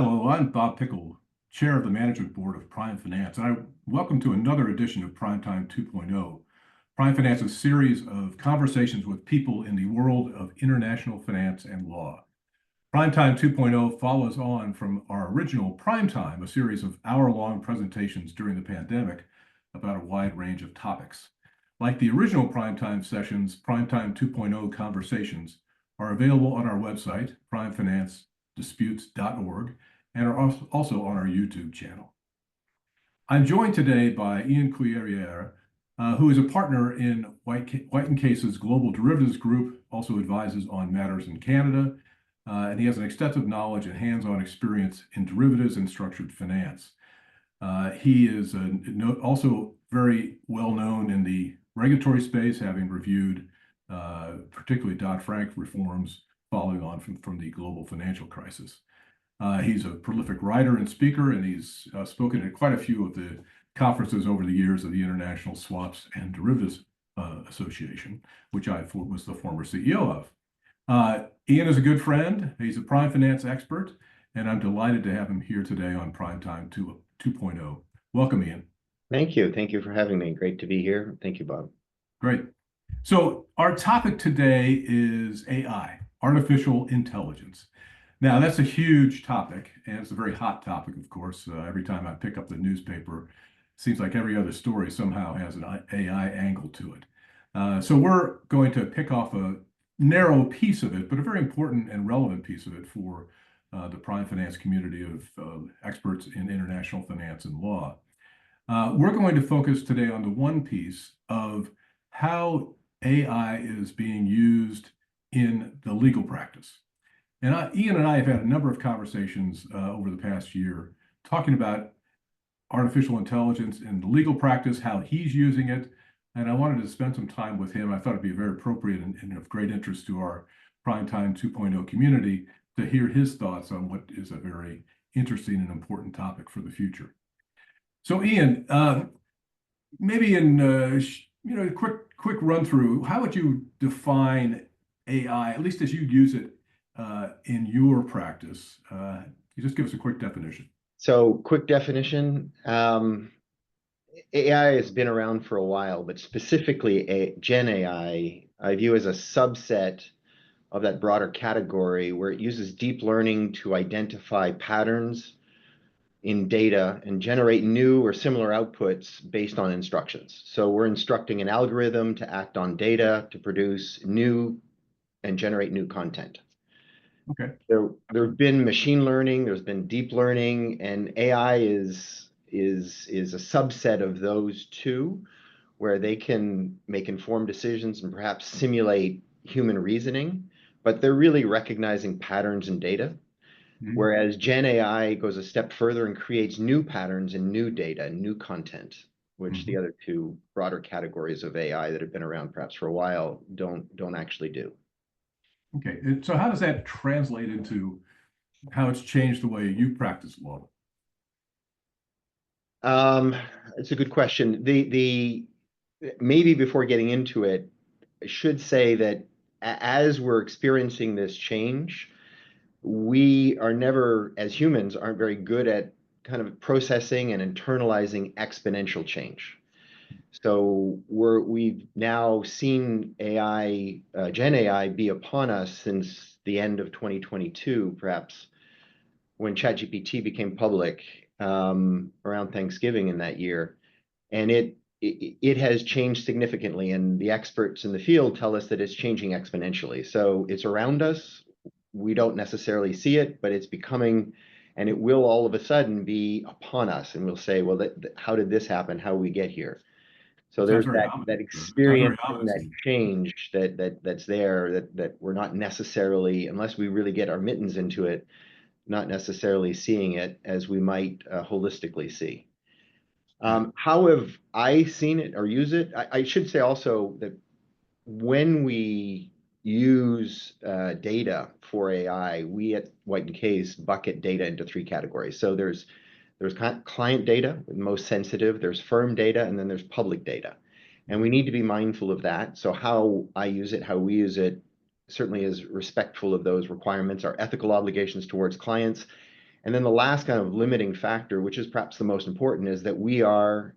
Hello, I'm Bob Pickel, Chair of the Management Board of Prime Finance, and I welcome to another edition of PRIMEtime 2.0. Prime Finance is a series of conversations with people in the world of international finance and law. PRIMEtime 2.0 follows on from our original PRIMEtime, a series of hour-long presentations during the pandemic about a wide range of topics. Like the original PRIMEtime sessions, PRIMEtime 2.0 conversations are available on our website, primefinancedisputes.org, and are also on our YouTube channel. I'm joined today by Ian Cuillerier, who is a partner in White & Case's Global Derivatives Group, also advises on matters in Canada, and he has an extensive knowledge and hands-on experience in derivatives and structured finance. He is also very well known in the regulatory space, having reviewed particularly Dodd-Frank reforms following on from the global financial crisis. He's a prolific writer and speaker, and he's spoken at quite a few of the conferences over the years of the International Swaps and Derivatives Association, which I was the former CEO of. Ian is a good friend. He's a prime finance expert, and I'm delighted to have him here today on PRIMEtime 2.0. Welcome, Ian. Thank you. Thank you for having me. Great to be here. Thank you, Bob. Great. So our topic today is AI, artificial intelligence. Now, that's a huge topic, and it's a very hot topic, of course. Every time I pick up the newspaper, it seems like every other story somehow has an AI angle to it. So we're going to pick off a narrow piece of it, but a very important and relevant piece of it for the prime finance community of experts in international finance and law. We're going to focus today on the one piece of how AI is being used in the legal practice. And Ian and I have had a number of conversations over the past year talking about artificial intelligence in the legal practice, how he's using it. And I wanted to spend some time with him. I thought it'd be very appropriate and of great interest to our PRIMEtime 2.0 community to hear his thoughts on what is a very interesting and important topic for the future. So Ian, maybe in a quick run through, how would you define AI, at least as you use it in your practice? You just give us a quick definition. So, quick definition. AI has been around for a while, but specifically Gen AI, I view as a subset of that broader category where it uses deep learning to identify patterns in data and generate new or similar outputs based on instructions. So we're instructing an algorithm to act on data to produce new and generate new content. Okay. There have been machine learning, there's been deep learning, and AI is a subset of those two, where they can make informed decisions and perhaps simulate human reasoning, but they're really recognizing patterns in data. Whereas Gen AI goes a step further and creates new patterns and new data, new content, which the other two broader categories of AI that have been around perhaps for a while don't actually do. Okay, so how does that translate into how it's changed the way you practice law? It's a good question. Maybe before getting into it, I should say that as we're experiencing this change, we are never, as humans, aren't very good at kind of processing and internalizing exponential change. So we've now seen AI, Gen AI, be upon us since the end of 2022, perhaps when ChatGPT became public around Thanksgiving in that year, and it has changed significantly. And the experts in the field tell us that it's changing exponentially. So it's around us. We don't necessarily see it, but it's becoming, and it will all of a sudden be upon us. And we'll say, well, how did this happen? How did we get here? So there's that experience, that change that's there that we're not necessarily, unless we really get our mittens into it, not necessarily seeing it as we might holistically see. How have I seen it or use it? I should say also that when we use data for AI, we at White & Case bucket data into three categories. So there's client data, most sensitive, there's firm data, and then there's public data. And we need to be mindful of that. So how I use it, how we use it, certainly is respectful of those requirements, our ethical obligations towards clients, And then the last kind of limiting factor, which is perhaps the most important, is that we are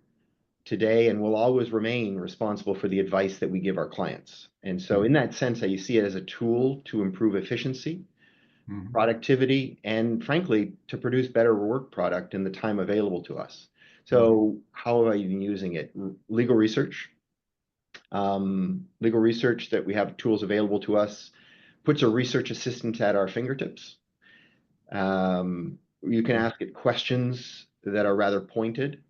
today and will always remain responsible for the advice that we give our clients. And so in that sense, you see it as a tool to improve efficiency, productivity, and frankly, to produce better work product in the time available to us. So how have I been using it? Legal research. Legal research that we have tools available to us puts a research assistant at our fingertips. You can ask it questions that are rather pointed.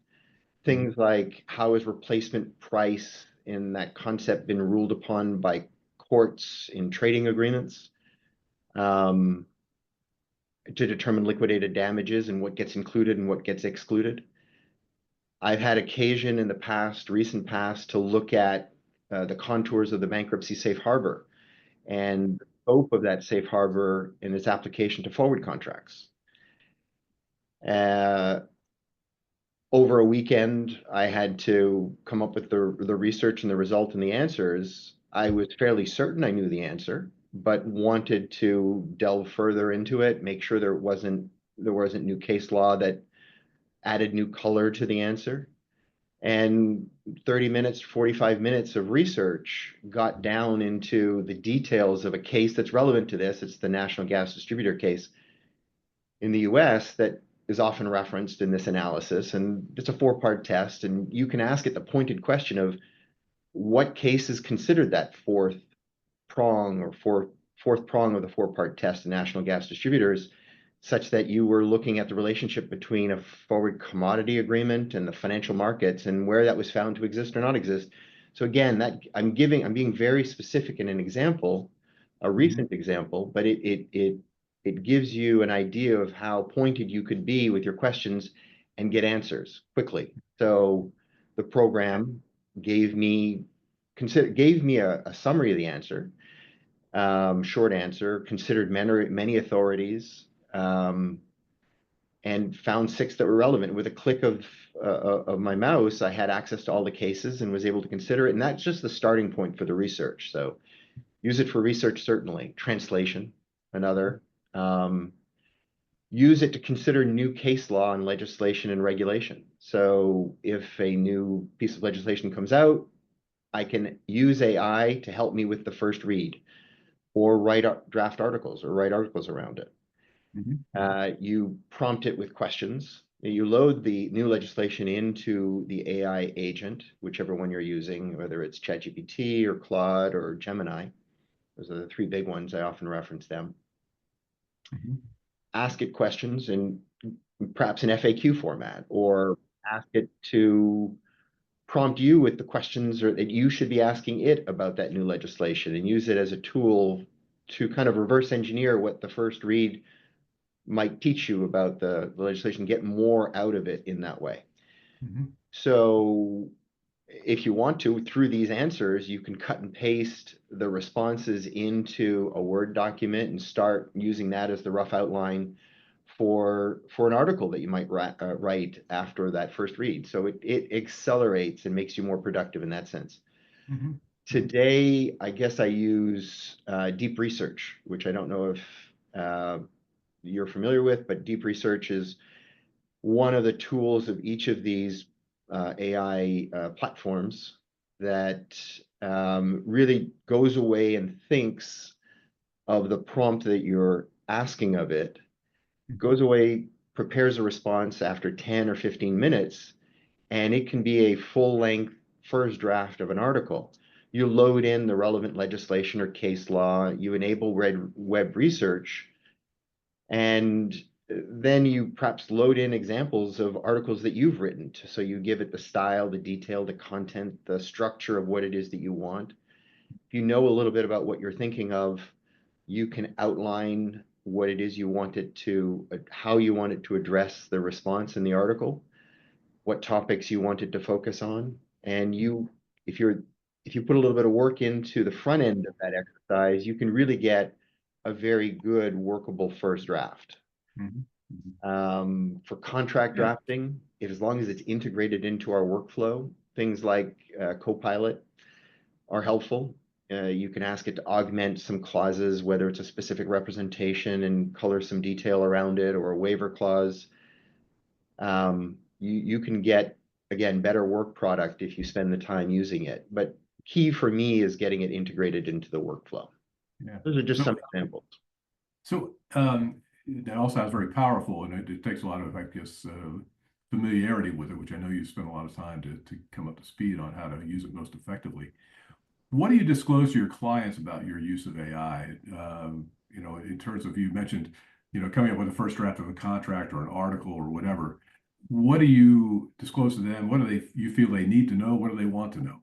Things like, how is replacement price in that concept been ruled upon by courts in trading agreements, to determine liquidated damages and what gets included and what gets excluded. I've had occasion in the past, recent past, to look at the contours of the bankruptcy safe harbor and the scope of that safe harbor in its application to forward contracts. Over a weekend, I had to come up with the research and the result and the answers. I was fairly certain I knew the answer, but wanted to delve further into it, make sure there wasn't new case law that added new color to the answer. And 30 minutes, 45 minutes of research got down into the details of a case that's relevant to this. It's the National Gas Distributor case in the US that is often referenced in this analysis. And it's a 4-part test. And you can ask it the pointed question of what case is considered that fourth prong of the 4-part test in national gas distributors, such that you were looking at the relationship between a forward commodity agreement and the financial markets and where that was found to exist or not exist. So again, that I'm being very specific in an example, a recent example, but it gives you an idea of how pointed you could be with your questions and get answers quickly. So the program gave me a summary of the answer, short answer, considered many authorities, and found 6 that were relevant. With a click of my mouse, I had access to all the cases and was able to consider it. And that's just the starting point for the research. So use it for research, certainly. Translation, another. Use it to consider new case law and legislation and regulation. So if a new piece of legislation comes out, I can use AI to help me with the first read, or draft articles or write articles around it. You prompt it with questions. You load the new legislation into the AI agent, whichever one you're using, whether it's ChatGPT or Claude or Gemini. Those are the 3 big ones. I often reference them. Ask it questions in perhaps an FAQ format, or ask it to prompt you with the questions that you should be asking it about that new legislation, and use it as a tool to kind of reverse engineer what the first read might teach you about the legislation, get more out of it in that way. So if you want to, through these answers, you can cut and paste the responses into a Word document and start using that as the rough outline for an article that you might write after that first read. So it accelerates and makes you more productive in that sense. Today, I guess I use deep research, which I don't know if you're familiar with, but deep research is one of the tools of each of these AI platforms that really goes away and thinks of the prompt that you're asking of it, goes away, prepares a response after 10 or 15 minutes, and it can be a full-length first draft of an article. You load in the relevant legislation or case law, you enable web research, and then you perhaps load in examples of articles that you've written. So you give it the style, the detail, the content, the structure of what it is that you want. If you know a little bit about what you're thinking of, you can outline what it is you want it to, how you want it to address the response in the article, what topics you want it to focus on. And if you put a little bit of work into the front end of that exercise, you can really get a very good workable first draft. For contract drafting, as long as it's integrated into our workflow, things like Copilot are helpful. You can ask it to augment some clauses, whether it's a specific representation and color some detail around it or a waiver clause. You can get, again, better work product if you spend the time using it. But key for me is getting it integrated into the workflow. Yeah. Those are just So, some examples. so that all sounds very powerful, and it takes a lot of, I guess, familiarity with it, which I know you spent a lot of time to come up to speed on how to use it most effectively. What do you disclose to your clients about your use of AI? In terms of, you mentioned, coming up with the first draft of a contract or an article or whatever. What do you disclose to them? What do you feel they need to know? What do they want to know?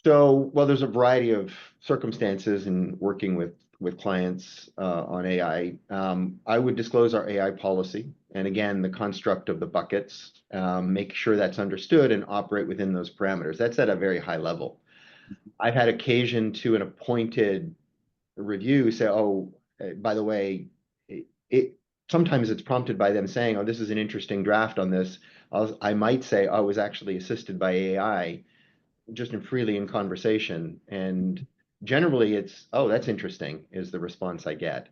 So, well, there's a variety of circumstances in working with clients on AI. I would disclose our AI policy, and again, the construct of the buckets, make sure that's understood and operate within those parameters. That's at a very high level. I've had occasion to an appointed review say, oh, by the way, sometimes it's prompted by them saying, oh, this is an interesting draft on this. I might say, oh, it was actually assisted by AI, just freely in conversation. And generally it's, oh, that's interesting, is the response I get,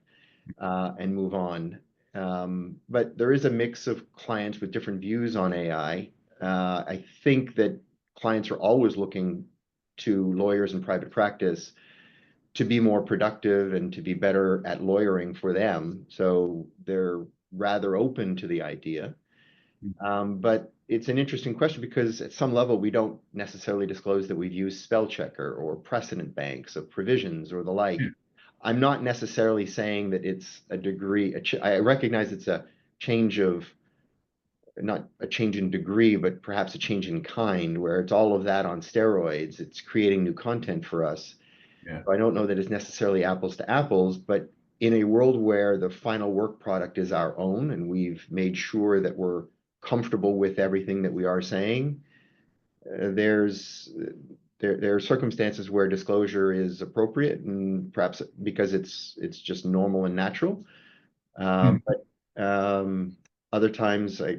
and move on. But there is a mix of clients with different views on AI. I think that clients are always looking to lawyers in private practice to be more productive and to be better at lawyering for them. So they're rather open to the idea. But it's an interesting question because at some level, we don't necessarily disclose that we've used spell checker or precedent banks of provisions or the like. Yeah. I'm not necessarily saying that it's a degree. I recognize it's a change of, not a change in degree, but perhaps a change in kind, where it's all of that on steroids. It's creating new content for us. Yeah. So I don't know that it's necessarily apples to apples, but in a world where the final work product is our own and we've made sure that we're comfortable with everything that we are saying, there are circumstances where disclosure is appropriate, and perhaps because it's just normal and natural. Hmm. But other times, I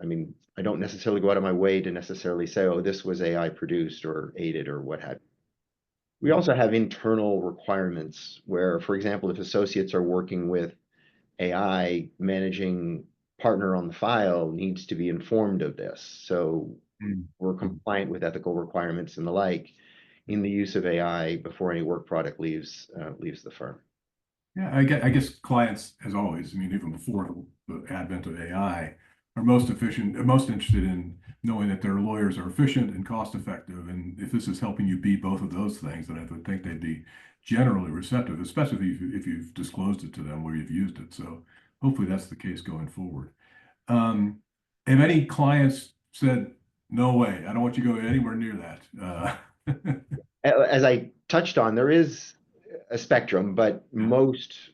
mean, I don't necessarily go out of my way to necessarily say, oh, this was AI produced or aided or what have you. We also have internal requirements where, for example, if associates are working with AI, managing partner on the file needs to be informed of this. So we're compliant with ethical requirements and the like in the use of AI before any work product leaves the firm. Yeah, I guess clients, as always, I mean, even before the advent of AI, are most interested in knowing that their lawyers are efficient and cost effective. And if this is helping you be both of those things, then I would think they'd be generally receptive, especially if you've disclosed it to them where you've used it. So hopefully that's the case going forward. Have any clients said, no way, I don't want you to go anywhere near that? As I touched on, there is a spectrum, but Yeah.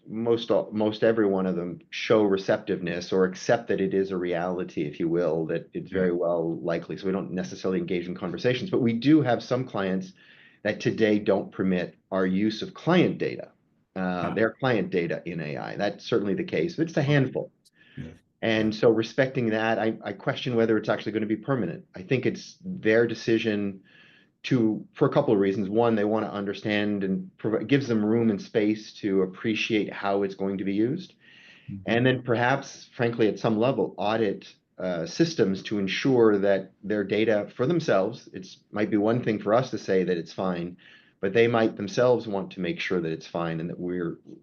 most every one of them show receptiveness or accept that it is a reality, if you will, that it's Yeah. very well likely. So we don't necessarily engage in conversations, but we do have some clients that today don't permit our use of client data, their client data in AI. That's certainly the case, but it's a handful. Yes. And so respecting that, I question whether it's actually going to be permanent. I think it's their decision for a couple of reasons. One, they want to understand and gives them room and space to appreciate how it's going to be used. And then perhaps, frankly, at some level, audit systems to ensure that their data for themselves, might be one thing for us to say that it's fine, but they might themselves want to make sure that it's fine and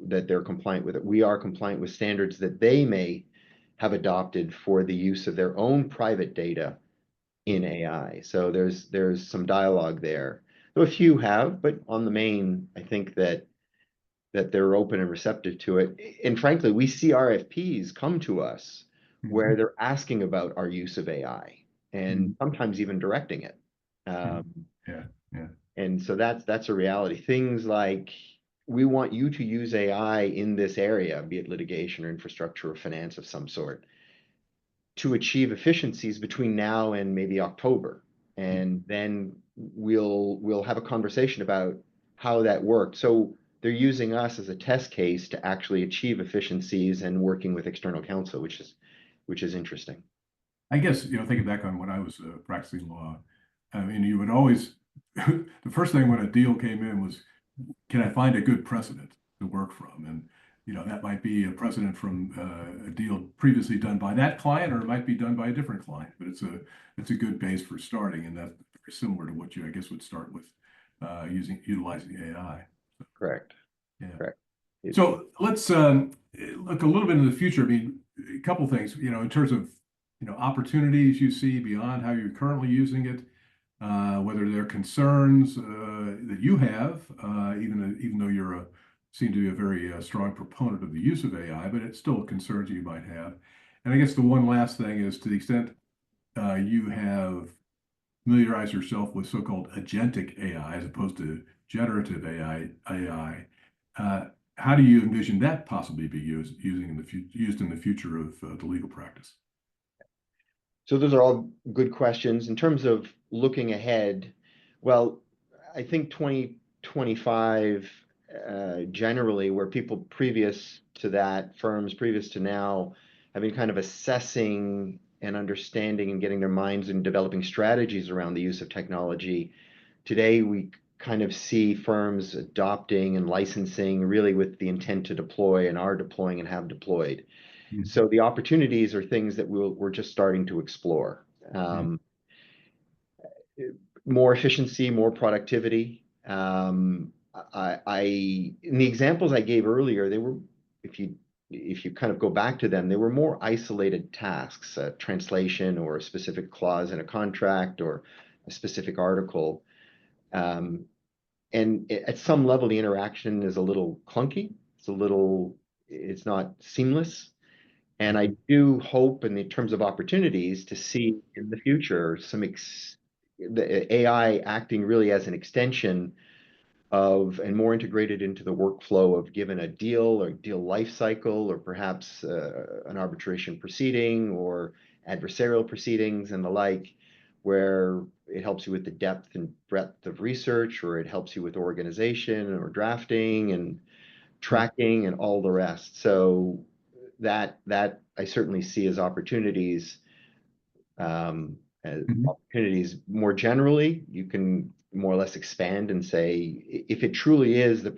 that they're compliant with it. We are compliant with standards that they may have adopted for the use of their own private data in AI. So there's some dialogue there. So a few have, but on the main, I think that they're open and receptive to it. And frankly, we see RFPs come to us where they're asking about our use of AI and sometimes even directing it. Yeah. Yeah. And so that's a reality. Things like, we want you to use AI in this area, be it litigation or infrastructure or finance of some sort, to achieve efficiencies between now and maybe October. And then we'll have a conversation about how that worked. So they're using us as a test case to actually achieve efficiencies and working with external counsel, which is interesting. I guess, thinking back on when I was practicing law, I mean, you would always the first thing when a deal came in was, can I find a good precedent to work from? And that might be a precedent from a deal previously done by that client, or it might be done by a different client. But it's a good base for starting, and that's very similar to what you, I guess, would start with utilizing AI. Correct. Yeah. Correct. So let's look a little bit into the future. I mean, a couple things, in terms of opportunities you see beyond how you're currently using it, whether there are concerns that you have, even though you're seem to be a very strong proponent of the use of AI, but it's still concerns you might have. And I guess the one last thing is, to the extent you have familiarized yourself with so-called agentic AI as opposed to generative AI, how do you envision that possibly be used in the future of the legal practice? So those are all good questions. In terms of looking ahead, well, I think 2025, generally, where people previous to that, firms previous to now, have been kind of assessing and understanding and getting their minds and developing strategies around the use of technology. Today, we kind of see firms adopting and licensing really with the intent to deploy, and are deploying and have deployed. So the opportunities are things that we're just starting to explore. More efficiency, more productivity. In the examples I gave earlier, they were, if you kind of go back to them, they were more isolated tasks, a translation or a specific clause in a contract or a specific article. And at some level, the interaction is a little clunky. It's not seamless. And I do hope, in the terms of opportunities, to see in the future the AI acting really as an extension of, and more integrated into the workflow of, given a deal or deal life cycle, or perhaps an arbitration proceeding or adversarial proceedings and the like, where it helps you with the depth and breadth of research, or it helps you with organization or drafting and tracking and all the rest. So that I certainly see as opportunities. Opportunities more generally, you can more or less expand and say, if it truly is the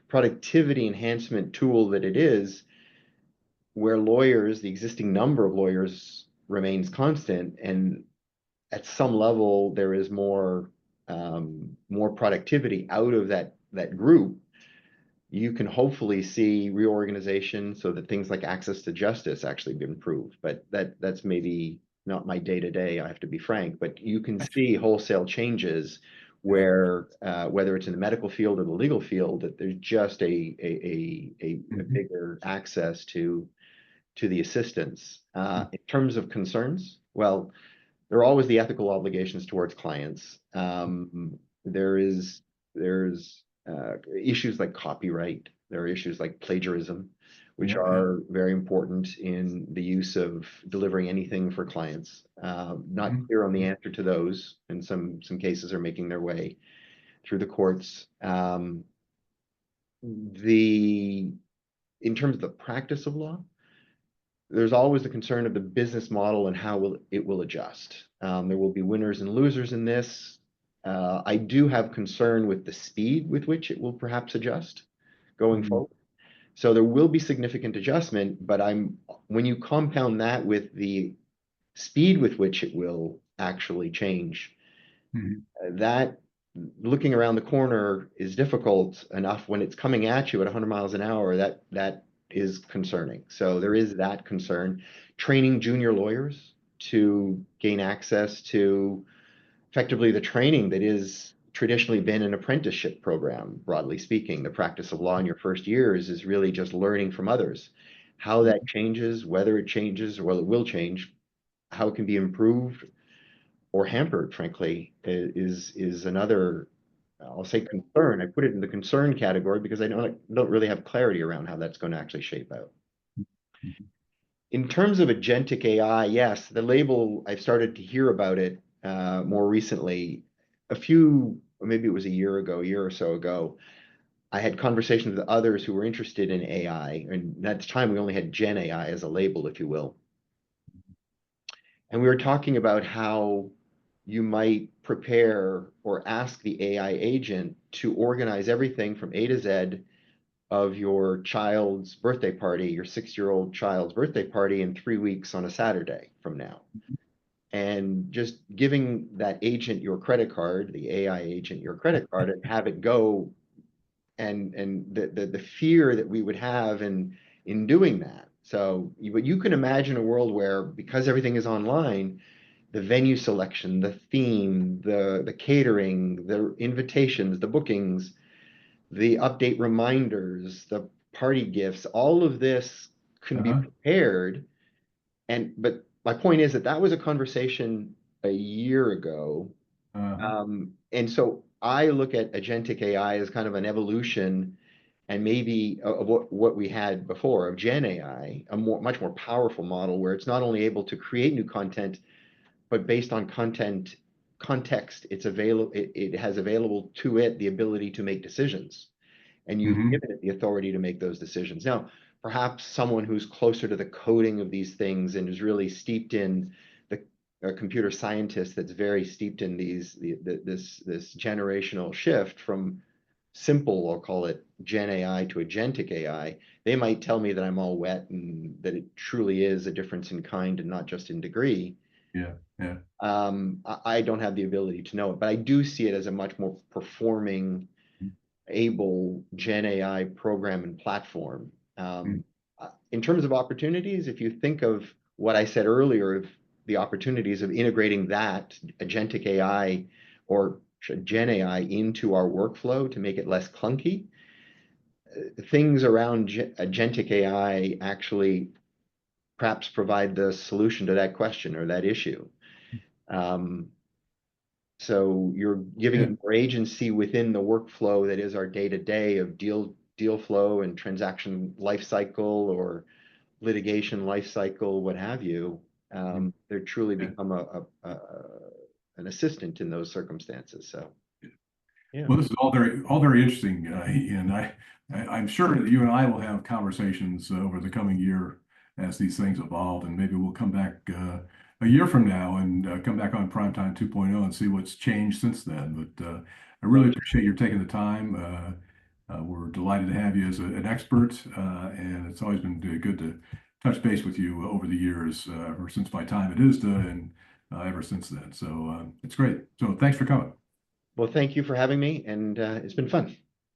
productivity enhancement tool that it is, where the existing number of lawyers remains constant, and at some level there is more productivity out of that group, you can hopefully see reorganization so that things like access to justice actually be improved. But that's maybe not my day-to-day, I have to be frank, but you can see wholesale changes where, whether it's in the medical field or the legal field, that there's just a bigger access to the assistance. In terms of concerns, well, there are always the ethical obligations towards clients. There's issues like copyright. There are issues like plagiarism, which are very important in the use of delivering anything for clients. Not clear on the answer to those, and some cases are making their way through the courts. In terms of the practice of law, there's always the concern of the business model and how it will adjust. There will be winners and losers in this. I do have concern with the speed with which it will perhaps adjust going forward. So there will be significant adjustment, but when you compound that with the speed with which it will actually change, that looking around the corner is difficult enough. When it's coming at you at 100 miles an hour, that is concerning. So there is that concern. Training junior lawyers to gain access to effectively the training that is traditionally been an apprenticeship program, broadly speaking. The practice of law in your first years is really just learning from others. How that changes, whether it changes, or it will change, how it can be improved or hampered, frankly, is another, I'll say, concern. I put it in the concern category because I don't really have clarity around how that's going to actually shape out. In terms of agentic AI, yes, the label, I've started to hear about it more recently. Maybe it was a year or so ago, I had conversations with others who were interested in AI, and at the time we only had Gen AI as a label, if you will. And we were talking about how you might prepare or ask the AI agent to organize everything from A to Z of your child's birthday party, your 6-year-old child's birthday party in 3 weeks on a Saturday from now. And just giving that agent your credit card, the AI agent your credit card, and have it go, and the fear that we would have in doing that. So you can imagine a world where, because everything is online, the venue selection, the theme, the catering, the invitations, the bookings, the update reminders, the party gifts, all of this can be prepared. But my point is that was a conversation a year ago. And so I look at agentic AI as kind of an evolution, and maybe of what we had before of Gen AI, a much more powerful model where it's not only able to create new content, but based on context, it has available to it the ability to make decisions, and you've given it the authority to make those decisions. Now, perhaps someone who's closer to the coding of these things and is really steeped in a computer scientist that's very steeped in this generational shift from simple, I'll call it Gen AI, to agentic AI, they might tell me that I'm all wet and that it truly is a difference in kind and not just in degree. Yeah, yeah. I don't have the ability to know it, but I do see it as a much more performing, able Gen AI program and platform. In terms of opportunities, if you think of what I said earlier, of the opportunities of integrating that agentic AI or Gen AI into our workflow to make it less clunky, things around agentic AI actually perhaps provide the solution to that question or that issue. So you're giving it more agency within the workflow that is our day-to-day of deal flow and transaction lifecycle or litigation lifecycle, what have you. They're truly become an assistant in those circumstances. So, yeah. Well, this is all very interesting, Ian. I'm sure that you and I will have conversations over the coming year as these things evolve, and maybe we'll come back a year from now and come back on PRIMEtime 2.0 and see what's changed since then. But I really appreciate your taking the time. We're delighted to have you as an expert, and it's always been good to touch base with you over the years, ever since my time at ISDA and ever since then. So it's great. So thanks for coming. Well, thank you for having me, and it's been fun.